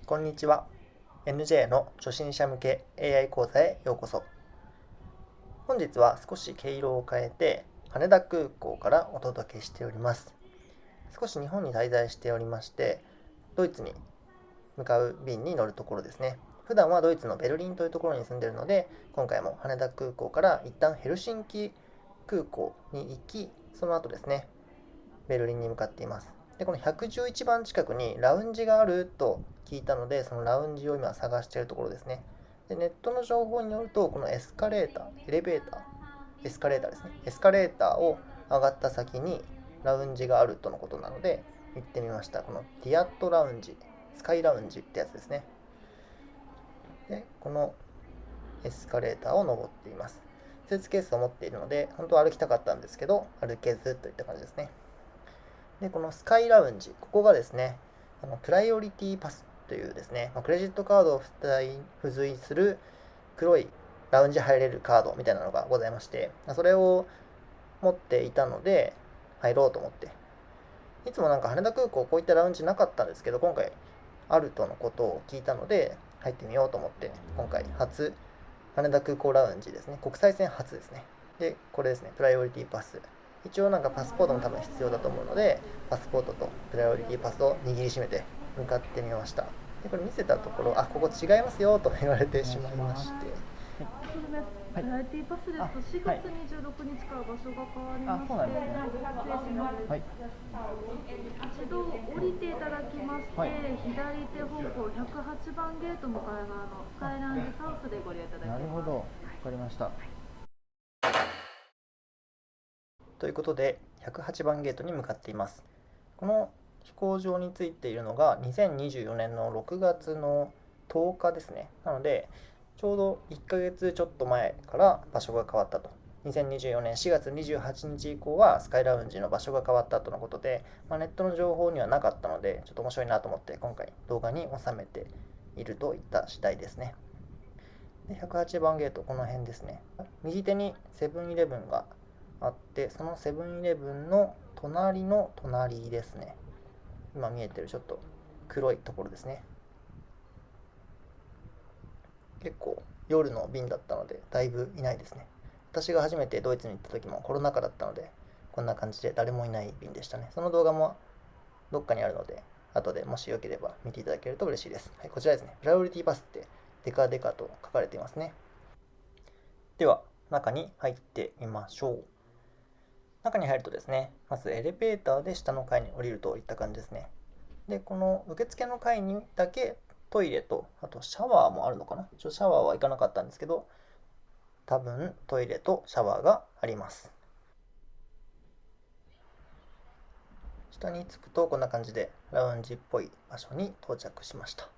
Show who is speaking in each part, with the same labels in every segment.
Speaker 1: こんにちは。NJ の初心者向け AI 講座へようこそ。本日は少し毛色を変えて羽田空港からお届けしております。少し日本に滞在しておりまして、ドイツに向かう便に乗るところですね。普段はドイツのベルリンというところに住んでいるので、今回も羽田空港から一旦ヘルシンキ空港に行き、その後ですね、ベルリンに向かっています。で、この111番近くにラウンジがあると聞いたので、そのラウンジを今探しているところですね。で、ネットの情報によると、このエスカレーター、エレベーター、エスカレーターですね。エスカレーターを上がった先にラウンジがあるとのことなので、行ってみました。このティアットラウンジ、スカイラウンジってやつですね。で、このエスカレーターを登っています。スーツケースを持っているので、本当は歩きたかったんですけど、歩けずといった感じですね。で、このスカイラウンジ、ここがですね、プライオリティパスというですね、クレジットカードを付随する黒いラウンジ入れるカードみたいなのがございまして、それを持っていたので、入ろうと思って。いつもなんか羽田空港こういったラウンジなかったんですけど、今回あるとのことを聞いたので、入ってみようと思って、今回初、羽田空港ラウンジですね、国際線初ですね。で、これですね、プライオリティパス。一応なんかパスポートも多分必要だと思うので、パスポートとプライオリティパスを握りしめて向かってみました。で、これ見せたところ、ここ違いますよと言われてしまいまして。
Speaker 2: プライオリティパスですと4月26日から場所が変わりまして、失礼します。一度降りていただきまして、左手方向108番ゲート向かい側のスカイラウンジサウスでご利用いただきます。
Speaker 1: なるほど、わかりました。ということで、108番ゲートに向かっています。この飛行場についているのが2024年の6月の10日ですね。なので、ちょうど1ヶ月ちょっと前から場所が変わったと。2024年4月28日以降はスカイラウンジの場所が変わったとのことで、ネットの情報にはなかったので、ちょっと面白いなと思って今回動画に収めているといった次第ですね。で、108番ゲート、この辺ですね。右手にセブンイレブンがあって、そのセブンイレブンの隣の隣ですね。今見えてるちょっと黒いところですね。結構夜の便だったのでだいぶいないですね。私が初めてドイツに行った時もコロナ禍だったので、こんな感じで誰もいない便でしたね。その動画もどっかにあるので、後でもしよければ見ていただけると嬉しいです。はい、こちらですね。プライオリティパスってデカデカと書かれていますね。では、中に入ってみましょう。中に入るとですね、まずエレベーターで下の階に降りるといった感じですね。で、この受付の階にだけトイレと、あとシャワーもあるのかな。シャワーは行かなかったんですけど、多分トイレとシャワーがあります。下に着くとこんな感じでラウンジっぽい場所に到着しました。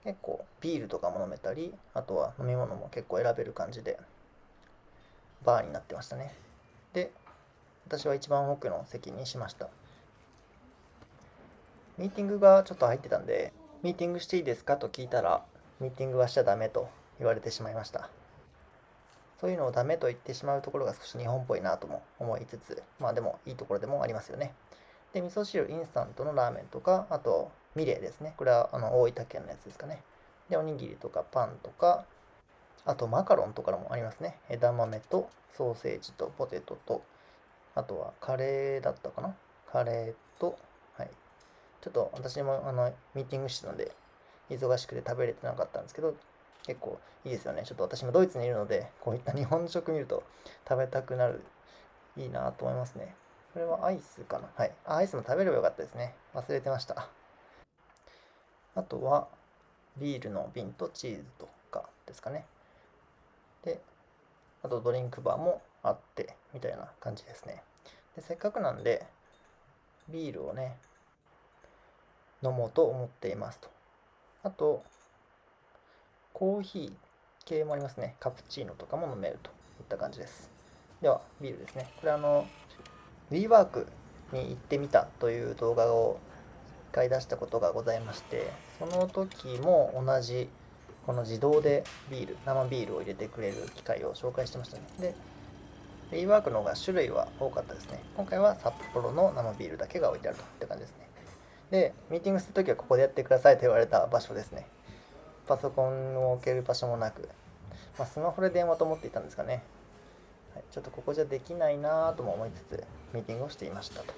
Speaker 1: 結構ビールとかも飲めたり、あとは飲み物も結構選べる感じで、バーになってましたね。で、私は一番奥の席にしました。ミーティングがちょっと入ってたんで、ミーティングしていいですかと聞いたら、ミーティングはしちゃダメと言われてしまいました。そういうのをダメと言ってしまうところが少し日本っぽいなとも思いつつ、でもいいところでもありますよね。で、味噌汁、インスタントのラーメンとか、あと、ミレーですね。これは大分県のやつですかね。で、おにぎりとかパンとか、あとマカロンとかもありますね。枝豆とソーセージとポテトと、あとはカレーだったかな。カレーと、はい。ちょっと私もミーティングしてたので、忙しくて食べれてなかったんですけど、結構いいですよね。ちょっと私もドイツにいるので、こういった日本食見ると食べたくなる。いいなと思いますね。これはアイスかな。はい。アイスも食べればよかったですね。忘れてました。あとは、ビールの瓶とチーズとかですかね。で、あとドリンクバーもあって、みたいな感じですね。で、せっかくなんで、ビールをね、飲もうと思っていますと。あと、コーヒー系もありますね。カプチーノとかも飲めるといった感じです。では、ビールですね。これWeWork に行ってみたという動画を1回出したことがございまして、その時も同じ、この自動で生ビールを入れてくれる機械を紹介してましたね。で、WeWork の方が種類は多かったですね。今回は札幌の生ビールだけが置いてあるといった感じですね。でミーティングするときはここでやってくださいと言われた場所ですね。パソコンを置ける場所もなく、スマホで電話と思っていたんですかね。ちょっとここじゃできないなとも思いつつミーティングをしていましたと。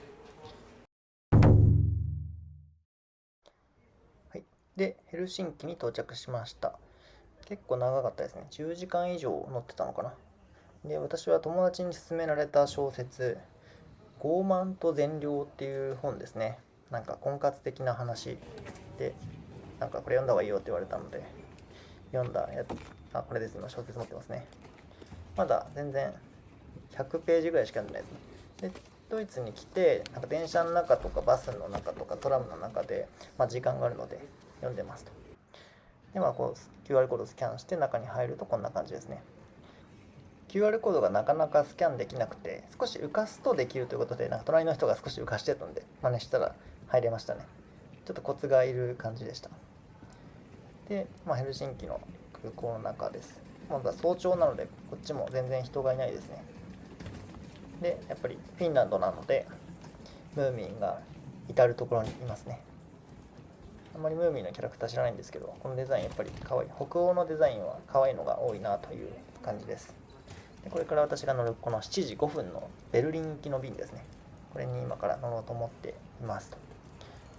Speaker 1: はい、でヘルシンキに到着しました。結構長かったですね。10時間以上乗ってたのかな。で私は友達に勧められた小説傲慢と善良っていう本ですね。なんか婚活的な話で、なんかこれ読んだ方がいいよって言われたので読んだやつ。これです。今小説持ってますね。まだ全然100ページぐらいしか読んでないですね。でドイツに来てなんか電車の中とかバスの中とかトラムの中で、時間があるので読んでますと。でこう QR コードをスキャンして中に入るとこんな感じですね。QR コードがなかなかスキャンできなくて、少し浮かすとできるということで、なんか隣の人が少し浮かしてたんで真似したら入れましたね。ちょっとコツがいる感じでした。で、ヘルシンキの空港の中です。まだ早朝なのでこっちも全然人がいないですね。でやっぱりフィンランドなのでムーミンが至る所にいますね。あんまりムーミンのキャラクター知らないんですけど、このデザインやっぱり可愛い。北欧のデザインは可愛いのが多いなという感じです。でこれから私が乗るこの7時5分のベルリン行きの便ですね。これに今から乗ろうと思っていますと。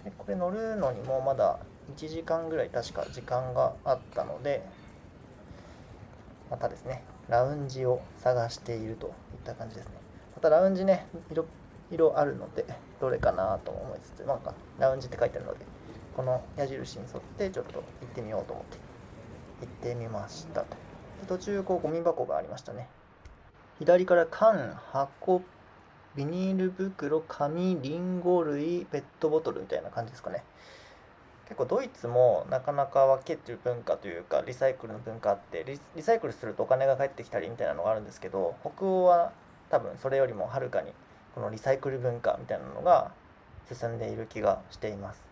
Speaker 1: でこれ乗るのにもまだ1時間ぐらい確か時間があったので、またですねラウンジを探しているといった感じですね。またラウンジね色あるのでどれかなと思いつつ、なんかラウンジって書いてあるのでこの矢印に沿ってちょっと行ってみようと思って行ってみましたと。途中ゴミ箱がありましたね。左から缶、箱、ビニール袋、紙、リンゴ類、ペットボトルみたいな感じですかね。結構ドイツもなかなか分けてる文化というかリサイクルの文化あって、リサイクルするとお金が返ってきたりみたいなのがあるんですけど、北欧は多分それよりもはるかにこのリサイクル文化みたいなのが進んでいる気がしています。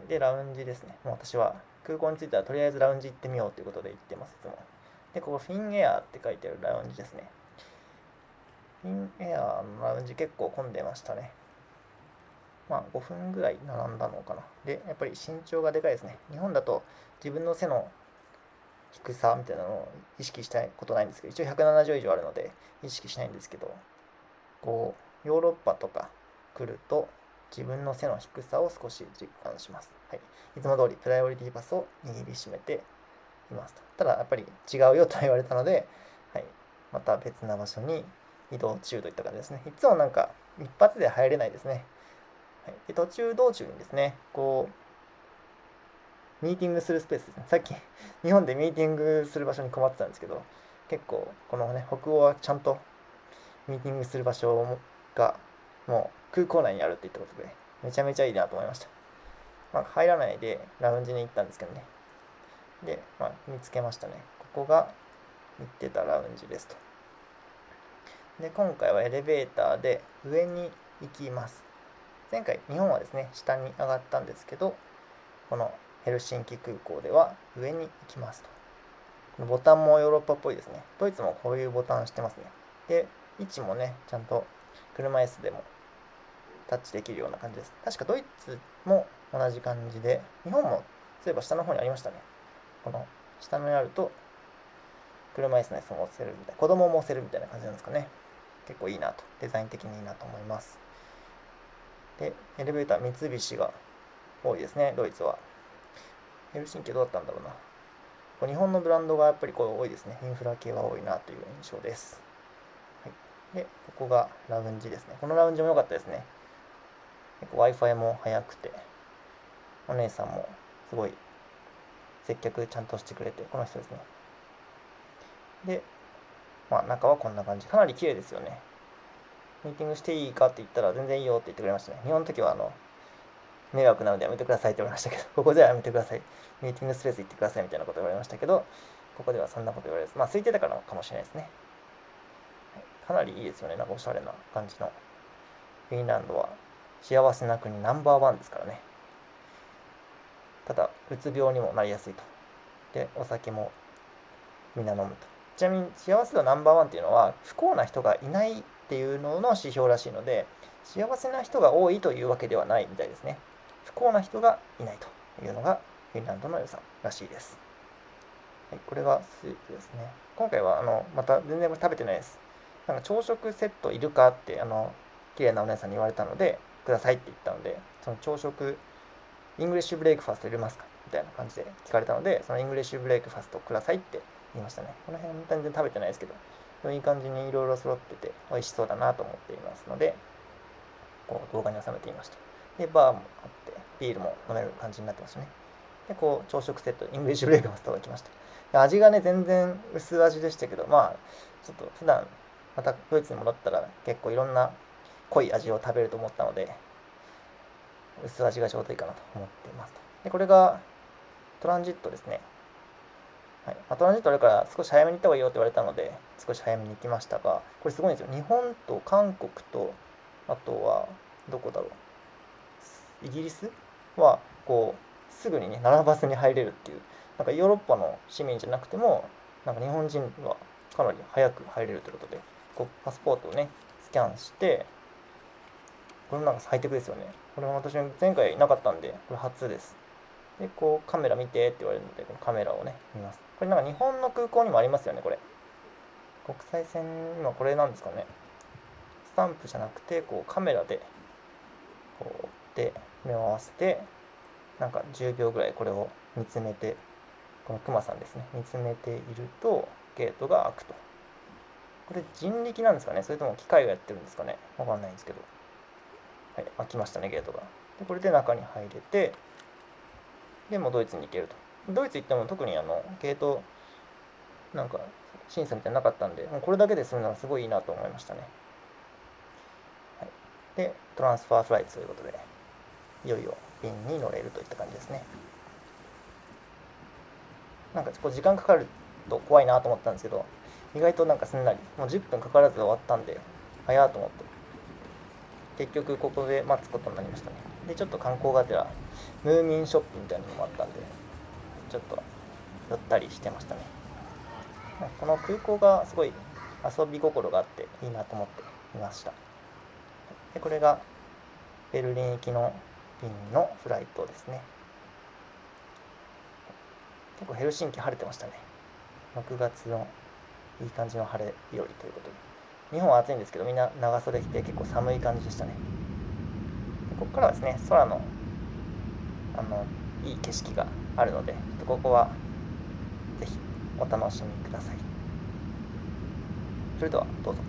Speaker 1: でラウンジですね。もう私は空港に着いたらとりあえずラウンジ行ってみようということで行ってますいつも。でここフィンエアーって書いてあるラウンジですね。フィンエアーのラウンジ結構混んでましたね。5分ぐらい並んだのかな。でやっぱり身長がでかいですね。日本だと自分の背の低さみたいなのを意識したことないんですけど、一応170以上あるので意識しないんですけど、こうヨーロッパとか来ると自分の背の低さを少し実感します。いつも通りプライオリティパスを握りしめていますと。ただやっぱり違うよと言われたので、また別な場所に移動中といった感じですね。いつもなんか一発で入れないですね。で道中にですね、こうミーティングするスペースですね。さっき日本でミーティングする場所に困ってたんですけど、結構このね北欧はちゃんとミーティングする場所がもう空港内にあるって言ったことでめちゃめちゃいいなと思いました。入らないでラウンジに行ったんですけどね。で、見つけましたね。ここが行ってたラウンジですと。で今回はエレベーターで上に行きます。前回日本はですね下に上がったんですけど、このヘルシンキ空港では上に行きますと。このボタンもヨーロッパっぽいですね。ドイツもこういうボタンしてますね。で位置もねちゃんと車椅子でもタッチできるような感じです。確かドイツも同じ感じで、日本もそういえば下の方にありましたね。この下にあると車椅子のやつも押せるみたいな、子供も押せるみたいな感じなんですかね。結構いいなと、デザイン的にいいなと思います。でエレベーター三菱が多いですね、ドイツは。ヘルシンキどうだったんだろうな。日本のブランドがやっぱり多いですね。インフラ系は多いなという印象です。でここがラウンジですね。このラウンジも良かったですね。結構 Wi-Fi も速くて、お姉さんもすごい接客ちゃんとしてくれて、この人ですね。で、中はこんな感じ。かなり綺麗ですよね。ミーティングしていいかって言ったら全然いいよって言ってくれましたね。日本の時は迷惑なのでやめてくださいって言われましたけど、ここではやめてください。ミーティングスペース行ってくださいみたいなこと言われましたけど、ここではそんなこと言われず、空いてたからかもしれないですね。かなりいいですよね。なんかおしゃれな感じの。フィンランドは幸せな国ナンバーワンですからね。ただうつ病にもなりやすいと。でお酒もみんな飲むと。ちなみに幸せ度ナンバーワンっていうのは不幸な人がいないっていうのの指標らしいので、幸せな人が多いというわけではないみたいですね。不幸な人がいないというのがフィンランドの良さらしいです。はい、これがスープですね。今回はまた全然食べてないです。なんか朝食セットいるかって綺麗なお姉さんに言われたのでくださいって言ったので、その朝食イングリッシュブレイクファスト入れますかみたいな感じで聞かれたので、そのイングリッシュブレイクファストくださいって言いましたね。この辺全然食べてないですけど、いい感じにいろいろ揃ってて美味しそうだなと思っていますので、こう動画に収めていました。で、バーもあって、ビールも飲める感じになってましたね。で、こう朝食セット、イングリッシュブレイクファストが来ました。味がね、全然薄味でしたけど、まあ、ちょっと普段、またドイツに戻ったら結構いろんな濃い味を食べると思ったので、薄味がちょうどいいかなと思っています。で、これがトランジットですね。はい、トランジットあるから少し早めに行った方がいいよって言われたので、少し早めに行きましたが、これすごいんですよ。日本と韓国と、あとは、どこだろう。イギリスは、こう、すぐにね、並ばずに入れるっていう、なんかヨーロッパの市民じゃなくても、なんか日本人はかなり早く入れるということで、こうパスポートをね、スキャンして、これもなんかハイテクですよね。これも私前回なかったんで、これ初です。で、こうカメラ見てって言われるので、このカメラをね、見ます。これなんか日本の空港にもありますよね、これ。国際線にはこれなんですかね。スタンプじゃなくて、こうカメラで、こう、で、目を合わせて、なんか10秒ぐらいこれを見つめて、このクマさんですね、見つめていると、ゲートが開くと。これ人力なんですかね、それとも機械がやってるんですかね。わかんないんですけど。はい、開きましたね、ゲートが。で、これで中に入れて、でもうドイツに行けると。ドイツ行っても特にゲート、なんか審査みたいなのなかったんで、もうこれだけで済むのはすごいいいなと思いましたね。はい、で、トランスファーフライトということで、いよいよ便に乗れるといった感じですね。なんかこう時間かかると怖いなと思ったんですけど、意外となんかすんなり、もう10分かからず終わったんで、早いと思って、結局ここで待つことになりましたね。で、ちょっと観光がてら、ムーミンショップみたいなのもあったんで、ちょっと寄ったりしてましたね。この空港がすごい遊び心があっていいなと思っていました。で、これがベルリン行きの便のフライトですね。結構ヘルシンキ晴れてましたね。6月のいい感じの晴れ日和ということで。日本は暑いんですけど、みんな長袖着て結構寒い感じでしたね。でここからはですね、空のいい景色があるので、ちょっとここはぜひお楽しみください。それではどうぞ。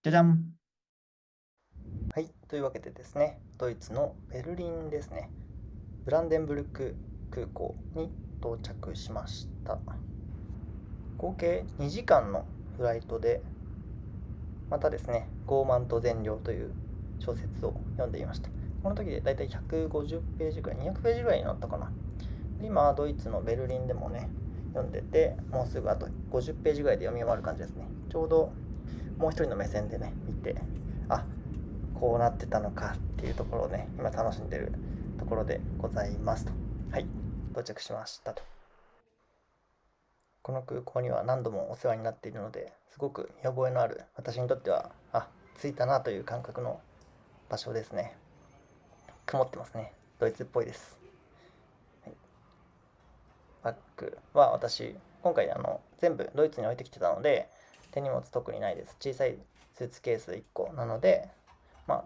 Speaker 1: じゃじゃん。はい、というわけでですね、ドイツのベルリンですね、ブランデンブルク空港に到着しました。合計2時間のフライトで、またですね、傲慢と善良という小説を読んでいました。この時でだいたい150ページぐらい、200ページぐらいになったかな。今、ドイツのベルリンでもね、読んでて、もうすぐあと50ページぐらいで読み終わる感じですね。ちょうどもう一人の目線でね、見て、あ、こうなってたのかっていうところをね、今楽しんでるところでございますと。はい、到着しましたと。この空港には何度もお世話になっているので、すごく見覚えのある、私にとっては、着いたなという感覚の場所ですね。曇ってますね。ドイツっぽいです。はい、バッグは私、今回全部ドイツに置いてきてたので、手荷物特にないです。小さいスーツケース1個なので、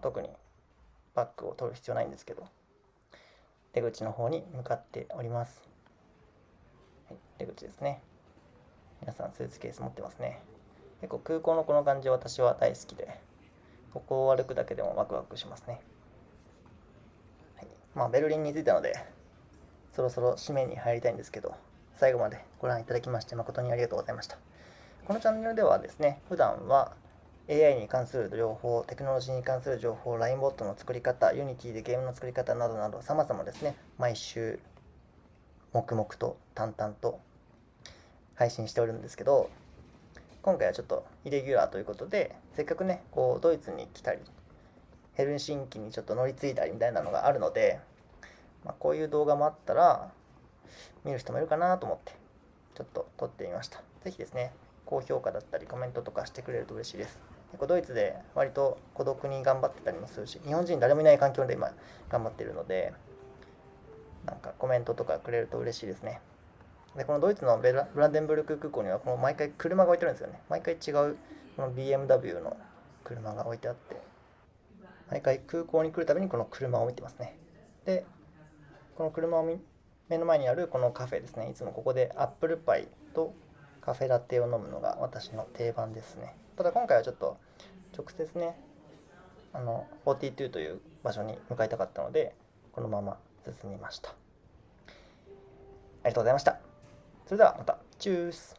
Speaker 1: 特にバッグを取る必要ないんですけど、出口の方に向かっております。はい、出口ですね。皆さんスーツケース持ってますね。結構空港のこの感じ私は大好きで、ここを歩くだけでもワクワクしますね。はい、ベルリンに着いたので、そろそろ締めに入りたいんですけど、最後までご覧いただきまして誠にありがとうございました。このチャンネルではですね、普段は AI に関する情報、テクノロジーに関する情報、LINE ボットの作り方、Unity でゲームの作り方などなど様々ですね、毎週黙々と淡々と配信しておるんですけど、今回はちょっとイレギュラーということで、せっかくね、ドイツに来たり、ヘルシンキにちょっと乗り継いだりみたいなのがあるので、こういう動画もあったら見る人もいるかなと思ってちょっと撮ってみました。ぜひですね、高評価だったりコメントとかしてくれると嬉しいです。結構ドイツで割と孤独に頑張ってたりもするし、日本人誰もいない環境で今頑張ってるので、なんかコメントとかくれると嬉しいですね。で、このドイツのブランデンブルク空港には毎回車が置いてるんですよね。毎回違うこの BMW の車が置いてあって、毎回空港に来るたびにこの車を見てますね。で、この車を目の前にあるこのカフェですね。いつもここでアップルパイとカフェラテを飲むのが私の定番ですね。ただ今回はちょっと直接ね、42という場所に向かいたかったので、このまま進みました。ありがとうございました。それではまた。チュース。